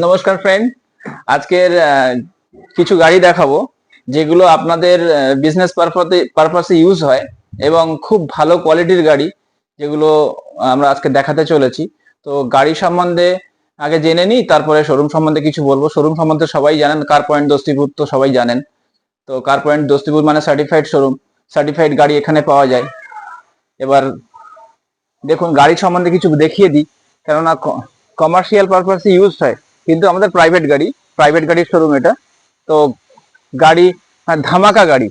নমস্কার ফ্রেন্ড। আজকের কিছু গাড়ি দেখাবো যেগুলো আপনাদের বিজনেস পারপাসে ইউজ হয় এবং খুব ভালো কোয়ালিটির গাড়ি, যেগুলো আমরা আজকে দেখাতে চলেছি। তো গাড়ি সম্বন্ধে আগে জেনে নিই, তারপরে শোরুম সম্বন্ধে কিছু বলবো। শোরুম সম্বন্ধে সবাই জানেন, কার পয়েন্ট দস্তিপুর তো সবাই জানেন। তো কার পয়েন্ট দস্তিপুর মানে সার্টিফাইড শোরুম, সার্টিফাইড গাড়ি এখানে পাওয়া যায়। এবার দেখুন, গাড়ি সম্বন্ধে কিছু দেখিয়ে দিই, কেননা কমার্শিয়াল পারপাসে ইউজ হয়, কিন্তু আমাদের প্রাইভেট গাড়ির শোরুম এটা। তো গাড়ি ধামাকা গাড়ি,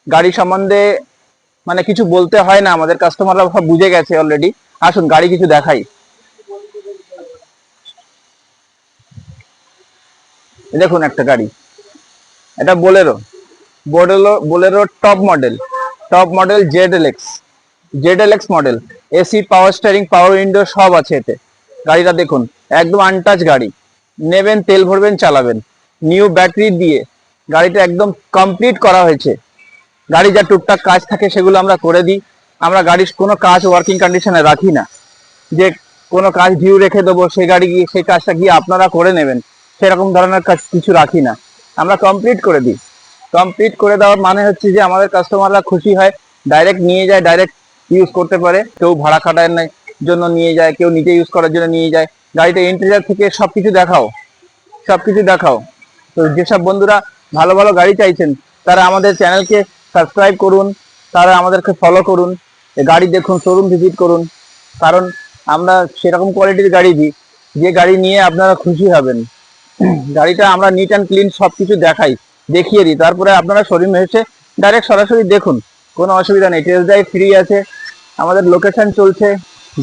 গাড়ি সম্বন্ধে মানে কিছু বলতে হয় না, আমাদের কাস্টমাররা সব বুঝে গেছে অলরেডি। আসুন গাড়ি কিছু দেখাই। দেখুন একটা গাড়ি, এটা Bolero top model Z L X model. AC, power steering, পাওয়ার উইন্ডো সব আছে এতে। গাড়িটা দেখুন, একদম আনটাচ গাড়ি। নেবেন, তেল ভরবেন, চালাবেন। নিউ ব্যাটারি দিয়ে গাড়িটা একদম কমপ্লিট করা হয়েছে। গাড়ি যা টুকটাক কাজ থাকে সেগুলো আমরা করে দিই। আমরা গাড়ির কোনো কাজ ওয়ার্কিং কন্ডিশনে রাখি না, যে কোনো কাজ ভিউ রেখে দেবো, সেই গাড়ি গিয়ে সেই কাজটা গিয়ে আপনারা করে নেবেন, সেরকম ধরনের কাজ কিছু রাখি না। আমরা কমপ্লিট করে দিই। কমপ্লিট করে দেওয়ার মানে হচ্ছে যে আমাদের কাস্টমাররা খুশি হয়, ডাইরেক্ট নিয়ে যায়, ডাইরেক্ট ইউজ করতে পারে। কেউ ভাড়া খাটার জন্য নিয়ে যায়, কেউ নিজে ইউজ করার জন্য নিয়ে যায়। গাড়িটা ইন্টেরিয়র থেকে সবকিছু দেখাও। তো যেসব বন্ধুরা ভালো ভালো গাড়ি চাইছেন, তারা আমাদের চ্যানেলকে সাবস্ক্রাইব করুন, তারা আমাদেরকে ফলো করুন, গাড়ি দেখুন, শোরুম ভিজিট করুন। কারণ আমরা সেরকম কোয়ালিটির গাড়ি দিই, যে গাড়ি নিয়ে আপনারা খুশি হবেন। গাড়িটা আমরা নিট অ্যান্ড ক্লিন সবকিছু দেখিয়ে দিই, তারপরে আপনারা শোরুমে এসে ডাইরেক্ট সরাসরি দেখুন, কোনো অসুবিধা নেই। টেস্ট ড্রাইভ ফ্রি আছে। আমাদের লোকেশন চলছে,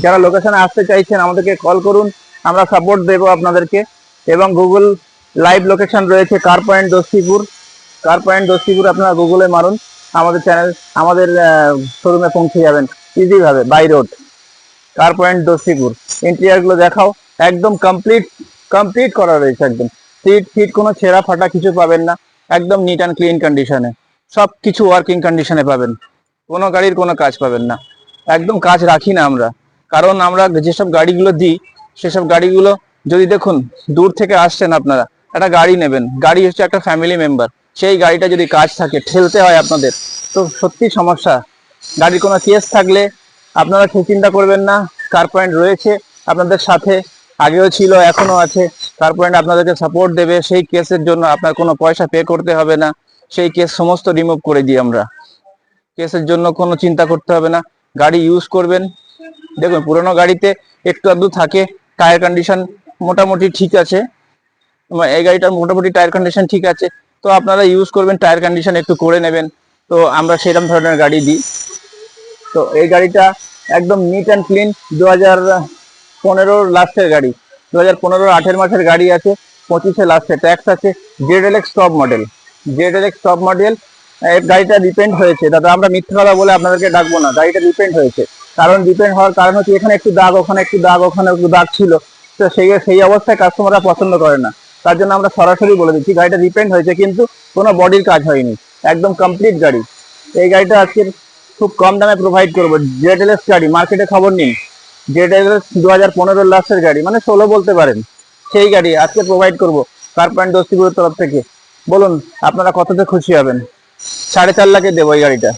যারা লোকেশনে আসতে চাইছেন আমাদেরকে কল করুন, আমরা সাপোর্ট দেবো আপনাদেরকে। এবং গুগল লাইভ লোকেশন রয়েছে কার পয়েন্ট দস্তিপুর আপনারা গুগলে মারুন, আমাদের শোরুমে পৌঁছে যাবেন ইজিভাবে, by road. Car point Dastipur. Interior গুলো দেখাও, একদম কমপ্লিট করা রয়েছে। একদম সিট কোনো ছেঁড়া ফাটা কিছু পাবেন না, একদম নিট অ্যান্ড ক্লিন কন্ডিশনে। সব কিছু ওয়ার্কিং কন্ডিশনে পাবেন, কোনো গাড়ির কোনো কাজ পাবেন না। একদম কাজ রাখি না আমরা, কারণ আমরা যেসব গাড়িগুলো দিই, সেসব গাড়িগুলো যদি দেখুন, দূর থেকে আসছেন আপনারা, একটা গাড়ি নেবেন, গাড়ি হচ্ছে একটা ফ্যামিলি মেম্বার। সেই গাড়িটা যদি কাজ থাকে, ঠেলতে হয় আপনাদের, তো সত্যি সমস্যা। গাড়ির কোনো কেস থাকলে আপনারা চিন্তা করবেন না, কার পয়েন্ট রয়েছে আপনাদের সাথে, আগেও ছিল, এখনো আছে। কার পয়েন্ট আপনাদেরকে সাপোর্ট দেবে। সেই কেসের জন্য আপনার কোনো পয়সা পে করতে হবে না, সেই কেস সমস্ত রিমুভ করে দিই আমরা। কেসের জন্য কোনো চিন্তা করতে হবে না, গাড়ি ইউজ করবেন। দেখুন, পুরোনো গাড়িতে একটু আধটু থাকে, টায়ার কন্ডিশন মোটামুটি ঠিক আছে। এই গাড়িটার মোটামুটি টায়ার কন্ডিশন ঠিক আছে, তো আপনারা ইউজ করবেন, টায়ার কন্ডিশন একটু করে নেবেন। তো আমরা সেরকম ধরনের গাড়ি দিই। তো এই গাড়িটা একদম নিট অ্যান্ড ক্লিন, 2015 লাস্টের গাড়ি, 2015 8 মাসের গাড়ি আছে, 25 লাস্টে ট্যাক্স আছে। Z L X top model. গাড়িটা রিপেন্ট হয়েছে দাদা, আমরা মিথ্যা কথা বলে আপনাদেরকে ডাকবো না, গাড়িটা রিপেন্ট হয়েছে। কারণ রিপেন্ট হওয়ার কারণ হচ্ছে এখানে একটু দাগ, ওখানে একটু দাগ, ওখানে একটু দাগ ছিল। তো সেই অবস্থায় কাস্টমাররা পছন্দ করে না, তার জন্য আমরা সরাসরি বলে দিচ্ছি গাড়িটা রিপেন্ট হয়েছে, কিন্তু কোনো বডির কাজ হয়নি, একদম কমপ্লিট গাড়ি। এই গাড়িটা আজকে খুব কম দামে প্রোভাইড করবো। জেড-এল-এক্স গাড়ি, মার্কেটে খবর নিন। জেড-এল-এক্স 2015 লাস্টের গাড়ি, মানে 16 বলতে পারেন, সেই গাড়ি আজকে প্রোভাইড করবো কার পয়েন্ট দস্তিপুরের তরফ থেকে। বলুন আপনারা কততে খুশি হবেন? 4.5 লাখে দেবো এই গাড়িটা।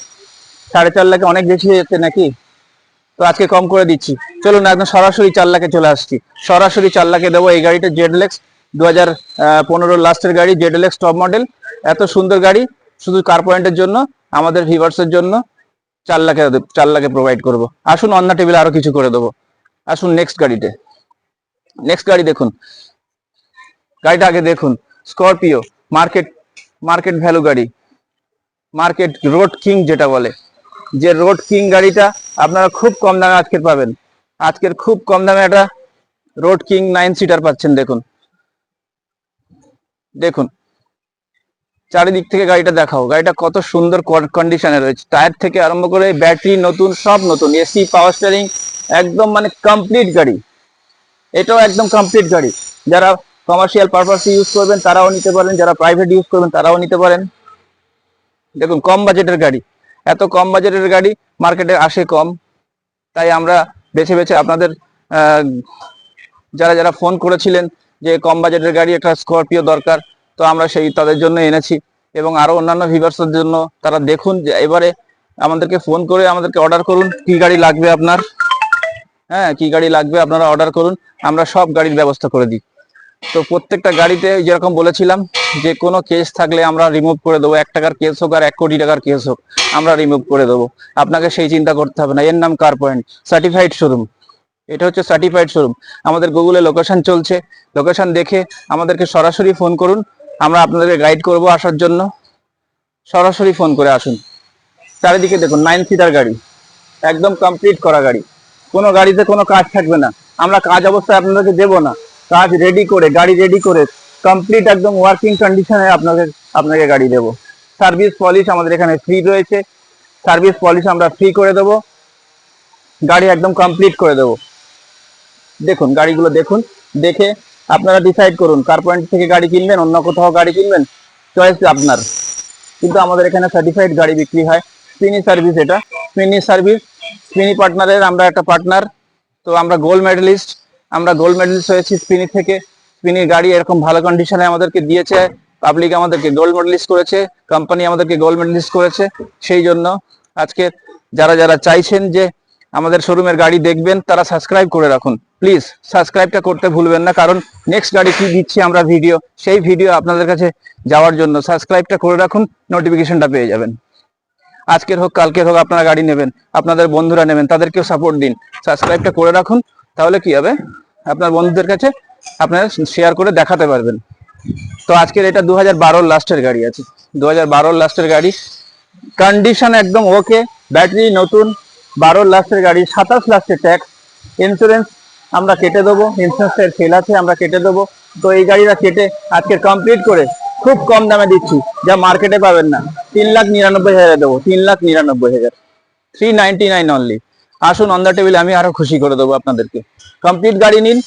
4.5 লাখে অনেক বেশি হয়ে যাচ্ছে নাকি? তো আজকে কম করে দিচ্ছি, চলুন একদম সরাসরি 4 লাখে চলে আসছি। সরাসরি 4 লাখে দেবো এই গাড়িটা। জেড-এল-এক্স 2015 লাস্টের গাড়ি, জেড-এল-এক্স টপ মডেল। এত সুন্দর গাড়ি শুধু কার পয়েন্টের জন্য, আমাদের ভিউয়ার্সের জন্য 4 লাখে প্রোভাইড করব। আসুন অন্য টেবিলে আরো কিছু করে দেবো। আসুন নেক্সট গাড়ি দেখুন। গাড়িটা আগে দেখুন, স্করপিও। মার্কেট মার্কেট ভ্যালু গাড়ি, মার্কেট রোড কিং যেটা বলে, যে রোড কিং গাড়িটা আপনারা খুব কম দামে পাবেন। খুব কম দামে একটা রোড কিং 9 সিটার পাচ্ছেন। দেখুন চারিদিক থেকে গাড়িটা দেখাও, গাড়িটা কত সুন্দর কন্ডিশনে রয়েছে। টায়ার থেকে আরম্ভ করে ব্যাটারি নতুন, সব নতুন। এসি, পাওয়ার স্টিয়ারিং, একদম মানে কমপ্লিট গাড়ি। এটাও একদম কমপ্লিট গাড়ি। যারা কমার্শিয়াল পারপাসে ইউজ করবেন তারাও নিতে পারেন, যারা প্রাইভেট ইউজ করবেন তারাও নিতে পারেন। দেখুন, কম বাজেটের গাড়ি, এত কম বাজেটের গাড়ি মার্কেটে আসে কম, তাই আমরা বেছে বেছে আপনাদের যারা যারা ফোন করেছিলেন যে কম বাজেটের গাড়ি একটা স্করপিও দরকার, তো আমরা সেই তাদের জন্য এনেছি। এবং আরো অন্যান্য ভিউয়ার্সদের জন্য তারা দেখুন যে এবারে আমাদেরকে ফোন করে আমাদেরকে অর্ডার করুন কি গাড়ি লাগবে আপনার, হ্যাঁ কি গাড়ি লাগবে আপনারা অর্ডার করুন, আমরা সব গাড়ির ব্যবস্থা করে দিই। তো প্রত্যেকটা গাড়িতে যেরকম বলেছিলাম যে কোনো কেস থাকলে আমরা রিমুভ করে দেবো, 1 টাকার কেস হোক আর 1 কোটি টাকার কেস হোক আমরা রিমুভ করে দেবো, আপনাকে সেই চিন্তা করতে হবে না। এর নাম কার পয়েন্ট সার্টিফাইড শোরুম, এটা হচ্ছে সার্টিফাইড শোরুম। আমাদের গুগলে লোকেশন চলছে, লোকেশন দেখে আমাদেরকে সরাসরি ফোন করুন, আমরা আপনাদেরকে গাইড করব আসার জন্য। সরাসরি ফোন করে আসুন। চারিদিকে দেখুন 9 সিটার গাড়ি, একদম কমপ্লিট করা গাড়ি, কোনো গাড়িতে কোনো কাজ থাকবে না, আমরা কাজ অবস্থায় আপনাদেরকে দেবো না, কাজ রেডি করে গাড়ি রেডি করে কমপ্লিট একদম ওয়ার্কিং কন্ডিশনে আপনাকে গাড়ি দেবো। সার্ভিস পলিশ আমাদের এখানে ফ্রি রয়েছে, সার্ভিস পলিশ আমরা ফ্রি করে দেবো, গাড়ি একদম কমপ্লিট করে দেবো। দেখুন গাড়িগুলো দেখুন, দেখে আপনারা ডিসাইড করুন কার পয়েন্ট থেকে গাড়ি কিনবেন, অন্য কোথাও গাড়ি কিনবেন, চয়েস আপনার। কিন্তু আমাদের এখানে সার্টিফাইড গাড়ি বিক্রি হয়। স্পিনি সার্ভিস, এটা স্পিনি সার্ভিস, স্পিনি পার্টনারের আমরা একটা পার্টনার। তো আমরা গোল্ড মেডেলিস্ট, আমরা গোল্ড মেডেলিস্ট হয়েছি স্পিনি থেকে। স্পিনির গাড়ি এরকম ভালো কন্ডিশনে আমাদেরকে দিয়েছে, পাবলিক আমাদেরকে গোল্ড মেডেলিস্ট করেছে, কোম্পানি আমাদেরকে গোল্ড মেডেলিস্ট করেছে। সেই জন্য আজকে যারা যারা চাইছেন যে আমাদের শোরুমের গাড়ি দেখবেন তারা সাবস্ক্রাইব করে রাখুন, প্লিজ সাবস্ক্রাইবটা করতে ভুলবেন না, কারণ নেক্সট গাড়ি কি দিচ্ছি আমরা ভিডিও, সেই ভিডিও আপনাদের কাছে যাওয়ার জন্য সাবস্ক্রাইবটা করে রাখুন, নোটিফিকেশনটা পেয়ে যাবেন। আজকের হোক কালকের হোক আপনারা গাড়ি নেবেন, আপনাদের বন্ধুরা নেবেন, তাদেরকেও সাপোর্ট দিন, সাবস্ক্রাইবটা করে রাখুন, তাহলে কি হবে আপনার বন্ধুদের কাছে আপনারা শেয়ার করে দেখাতে পারবেন। তো আজকের এটা 2012 লাস্টের গাড়ি আছে, 2012 লাস্টের গাড়ি, কন্ডিশন একদম ওকে, ব্যাটারি নতুন, 12 লাস্টের গাড়ি, 27 লাস্টের ট্যাক্স, ইন্স্যুরেন্স আমরা কেটে দেবো, ইন্স্যুরেন্সের ফেল আছে আমরা কেটে দেবো। তো এই গাড়িটা কেটে আজকে কমপ্লিট করে খুব কম দামে দিচ্ছি, যা মার্কেটে পাবেন না, 3,99,000 দেবো, 3,99,000, 399 অনলি। আসুন অন দ্য টেবিল, আমি আরো খুশি করে দেবো আপনাদেরকে। কমপ্লিট গাড়ি নিন,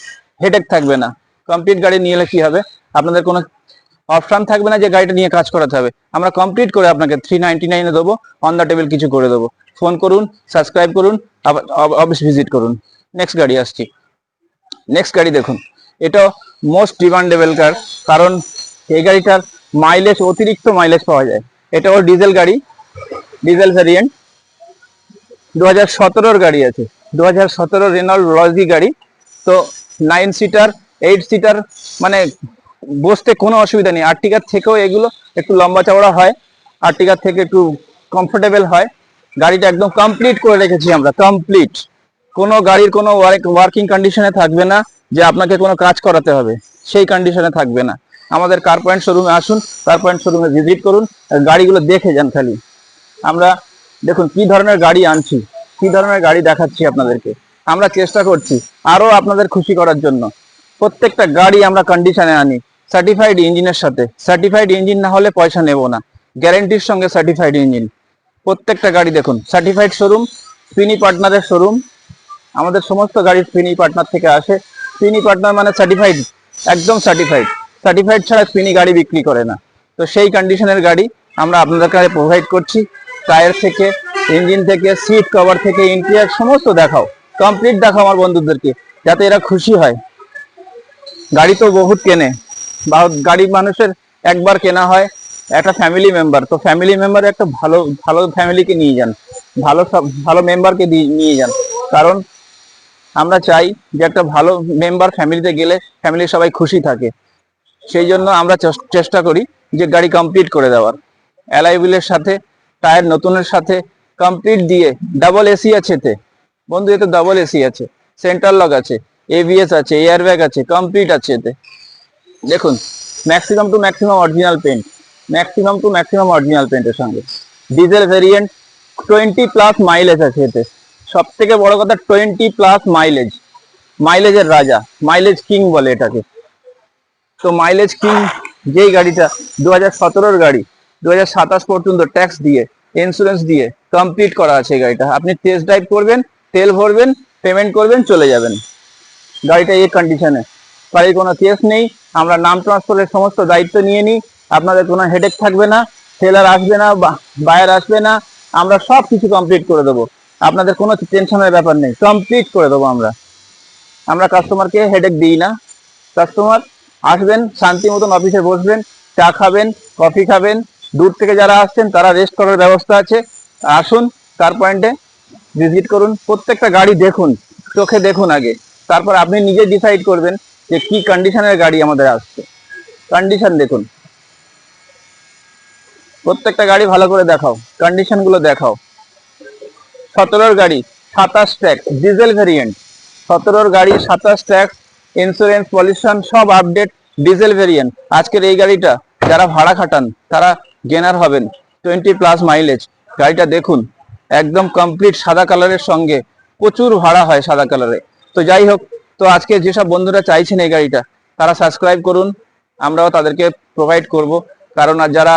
হেডেক থাকবে না। কমপ্লিট গাড়ি নিয়ে কি হবে, আপনাদের কোনো অপশন থাকবে না যে গাড়িটা নিয়ে কাজ করাতে হবে, আমরা কমপ্লিট করে আপনাকে 399 দেবো, অন দ্য টেবিল কিছু করে দেবো। ফোন করুন, সাবস্ক্রাইব করুন, অফিস ভিজিট করুন। নেক্সট গাড়ি আসছি, নেক্সট গাড়ি দেখুন, এটা মোস্ট ডিমান্ডেবল কার, কারণ এই গাড়িটার মাইলেজ, অতিরিক্ত মাইলেজ পাওয়া যায়। এটা ওর ডিজেল গাড়ি, ডিজেল ভ্যারিয়েন্ট, 2017 গাড়ি আছে, 2017 রেনল্ড রজি গাড়ি। তো 9 সিটার 8 সিটার, মানে বসতে কোনো অসুবিধা নেই। আর্টিকার থেকেও এগুলো একটু লম্বা চওড়া হয়, আর্টিকার থেকে একটু কমফোর্টেবল হয়। গাড়িটা একদম কমপ্লিট করে রেখেছি আমরা, কমপ্লিট, কোনো গাড়ির কোনো ওয়ার্কিং কন্ডিশনে থাকবে না যে আপনাকে কোনো কাজ করাতে হবে, সেই কন্ডিশনে থাকবে না। আমাদের কার পয়েন্ট শোরুমে আসুন, কার পয়েন্ট শোরুমে ভিজিট করুন, গাড়িগুলো দেখে যান খালি। আমরা দেখুন কি ধরনের গাড়ি আনছি, কি ধরনের গাড়ি দেখাচ্ছি আপনাদেরকে। আমরা চেষ্টা করছি আরো আপনাদের খুশি করার জন্য। প্রত্যেকটা গাড়ি আমরা কন্ডিশনে আনি সার্টিফাইড ইঞ্জিনের সাথে, সার্টিফাইড ইঞ্জিন না হলে পয়সা নেব না, গ্যারেন্টির সঙ্গে সার্টিফাইড ইঞ্জিন। প্রত্যেকটা গাড়ি দেখুন, সার্টিফাইড শোরুম, স্পিনি পার্টনারের শোরুম, আমাদের সমস্ত গাড়ি স্পিনি পার্টনার থেকে আসে। স্পিনি পার্টনার মানে সার্টিফাইড, একদম সার্টিফাইড, সার্টিফাইড ছাড়া স্পিনি গাড়ি বিক্রি করে না। তো সেই কন্ডিশনের গাড়ি আমরা আপনাদের কাছে প্রোভাইড করছি। টায়ার থেকে, ইঞ্জিন থেকে, সিট কভার থেকে, ইন্টেরিয়র সমস্ত দেখাও, কমপ্লিট দেখাও আমার বন্ধুদেরকে, যাতে এরা খুশি হয়। গাড়ি তো বহুত কেনে, বা গাড়ি মানুষের একবার কেনা হয়, একটা ফ্যামিলি মেম্বার, তো ফ্যামিলি মেম্বার একটা ভালো ভালো ফ্যামিলিকে নিয়ে যান, ভালো ভালো মেম্বারকে নিয়ে যান, কারণ আমরা চাই যে একটা ভালো মেম্বার ফ্যামিলিতে গেলে ফ্যামিলির সবাই খুশি থাকে। সেই জন্য আমরা চেষ্টা করি যে গাড়ি কমপ্লিট করে দেওয়ার, অ্যালয় হুইলের সাথে, টায়ার নতুনের সাথে কমপ্লিট দিয়ে, ডাবল এসি আছে এতে বন্ধু, এতে ডাবল এসি আছে, সেন্টার লক আছে, এবিএস আছে, এয়ার ব্যাগ আছে, কমপ্লিট আছে এতে। দেখুন maximum to maximum original paint, maximum to maximum original পেন্টের সঙ্গে ডিজেল ভেরিয়েন্ট, 20+ মাইলেজ আছে এতে। সব থেকে বড় কথা 20+ মাইলেজ, মাইলেজের রাজা, মাইলেজ কিং বলে এটাকে। তো মাইলেজ কিং যেই গাড়িটা 2017 গাড়ি, 2027 পর্যন্ত ট্যাক্স দিয়ে, ইন্স্যুরেন্স দিয়ে কমপ্লিট করা আছে এই গাড়িটা। আপনি টেস্ট ড্রাইভ করবেন, তেল ভরবেন, পেমেন্ট করবেন, চলে যাবেন। গাড়িটা এই কন্ডিশনে, গাড়ির কোনো কেস নেই, আমরা নাম ট্রান্সফারের সমস্ত দায়িত্ব নিয়ে নিই, আপনাদের কোনো হেডেক থাকবে না, সেলার আসবে না, বায়ার আসবে না, আমরা সব কিছু কমপ্লিট করে দেবো, আপনাদের কোনো টেনশনের ব্যাপার নেই, কমপ্লিট করে দেবো আমরা। আমরা কাস্টমারকে হেডেক দিই না, কাস্টমার আসবেন, শান্তি মতন অফিসে বসবেন, চা খাবেন, কফি খাবেন। দূর থেকে যারা আসছেন তারা রেস্ট করার ব্যবস্থা আছে। আসুন কার পয়েন্টে, ভিজিট করুন, প্রত্যেকটা গাড়ি দেখুন, চোখে দেখুন আগে, তারপর আপনি নিজে ডিসাইড করবেন যে কি কন্ডিশনের গাড়ি আমাদের আসছে। কন্ডিশন দেখুন, প্রত্যেকটা গাড়ি ভালো করে দেখাও, কন্ডিশন গুলো দেখাও। 17 গাড়ি, 27 ট্যাক্স, ডিজেল ভেরিয়েন্ট। 17 গাড়ি, 27 ট্যাক্স, ইন্স্যুরেন্স, পলিউশন সব আপডেট, ডিজেল ভেরিয়েন্ট। আজকের এই গাড়িটা যারা ভাড়া খাটান তারা গেনার হবেন, 20+ মাইলেজ। গাড়িটা দেখুন, একদম কমপ্লিট সাদা কালারের সঙ্গে, প্রচুর ভাড়া হয় সাদা কালারে। তো যাই হোক, তো আজকে যেসব বন্ধুরা চাইছেন এই গাড়িটা, তারা সাবস্ক্রাইব করুন, আমরাও তাদেরকে প্রোভাইড করব। কারণ আর যারা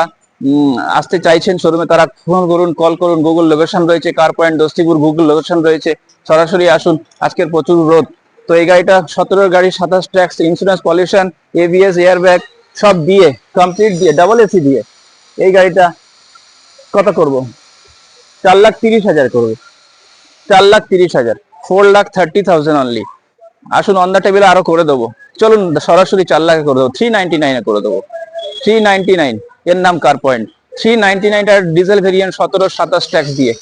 আসতে চাইছেন শোরুমে তারা ফোন করুন, কল করুন, গুগল লোকেশন রয়েছে, কার পয়েন্ট দোস্তিপুর গুগল লোকেশন রয়েছে, সরাসরি আসুন। আজকের প্রচুর রোদ। তো এই গাড়িটা 17 গাড়ি, 27 tax, insurance, pollution, ABS, airbag সব দিয়ে, কমপ্লিট দিয়ে, ডাবল এসি দিয়ে এই গাড়িটা কত করব? 4,30,000 করবো। 4,30,000, 4,30,000 অনলি। আসুন, অন দ্য টেবিলে আরো করে দেবো। চলুন সরাসরি 4 লাখে করে দেবো, 399 করে দেবো। 399, এর নাম কার পয়েন্ট। 399 আর ডিজেল ভেরিয়েন্ট, 17, 27 ট্যাক্স দিয়ে।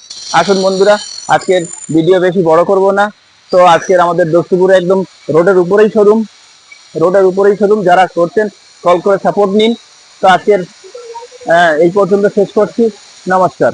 আসুন বন্ধুরা, আজকের ভিডিও বেশি বড় করব না। তো আজকের আমাদের দোস্তিপুরে একদম রোডের উপরেই শোরুম, যারা করছেন কল করে সাপোর্ট নিন। তো আজকের এই পর্যন্ত শেষ করছি। নমস্কার।